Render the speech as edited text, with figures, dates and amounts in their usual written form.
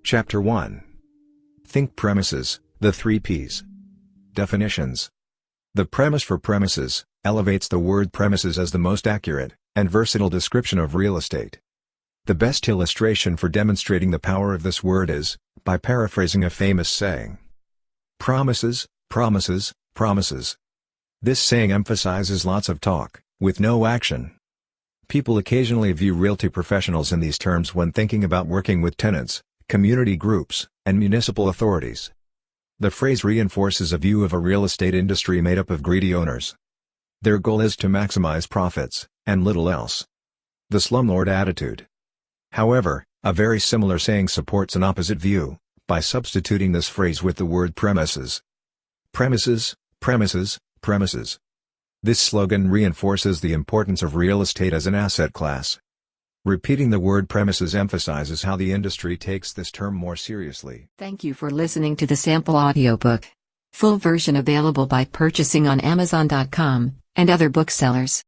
Chapter 1. Think premises, the 3 Ps. Definitions. The premise for premises elevates the word premises as the most accurate and versatile description of real estate. The best illustration for demonstrating the power of this word is by paraphrasing a famous saying. Promises, promises, promises. This saying emphasizes lots of talk, with no action. People occasionally view realty professionals in these terms when thinking about working with tenants, community groups, and municipal authorities. The phrase reinforces a view of a real estate industry made up of greedy owners. Their goal is to maximize profits, and little else. The slumlord attitude. However, a very similar saying supports an opposite view, by substituting this phrase with the word premises. Premises, premises, premises. This slogan reinforces the importance of real estate as an asset class. Repeating the word premises emphasizes how the industry takes this term more seriously. Thank you for listening to the sample audiobook. Full version available by purchasing on Amazon.com and other booksellers.